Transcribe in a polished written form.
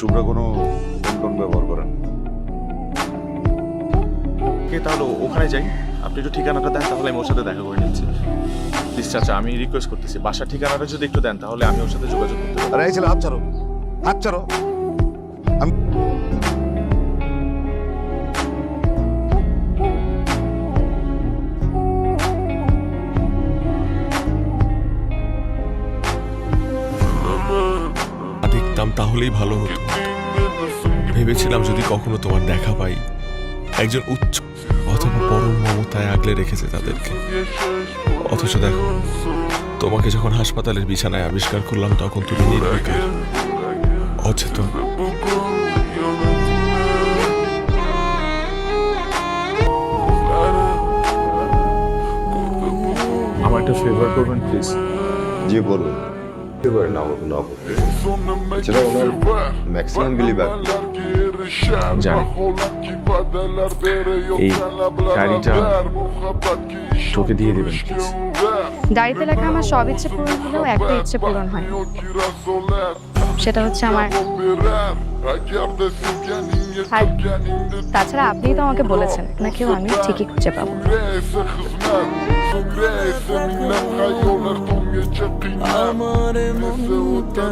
শুভ্র কোনো ফোন ব্যবহার করেন? তাহলে ওখানে যাই, আপনি একটু ঠিকানাটা দেন, তাহলে আমি ওর সাথে দেখা করে নিচ্ছি। প্লিজ চাচা, আমি রিকোয়েস্ট করতেছি, বাসার ঠিকানাটা যদি একটু দেন তাহলে আমি ওর সাথে যোগাযোগ করতে পারবো। আরে এই ছেলে, হাত ছাড়ো, হাত ছাড়ো। আমি দেখতাম তাহলেই ভালো হতো। ভেবেছিলাম যদি কখনো তোমার দেখা পাই, একজন উচ্চ অথবা পরম মমতায় আগলে রেখেছে তাদেরকে। অথচ দেখো, তোমাকে যখন হাসপাতালের বিছানায় আবিষ্কার করলাম তখন তুমি নির্বিকার, অচেতন। আমার একটা ফেভার করবেন প্লিজ। জি বলুন। এবার না সেটা ওনার ম্যাক্সিমাম বিলি ব্যাক। জানি এই গাড়িটা তোকে দিয়ে দেবেন প্লিজ। ডায়েরিতে লেখা আমার সব ইচ্ছে পূরণ হলেও একটা ইচ্ছে পূরণ হয়, সেটা হচ্ছে আমার। আর তাছাড়া আপনিই তো আমাকে বলেছেন নাকি আমি ঠিকই খুঁজে পাবো। আমার মনটা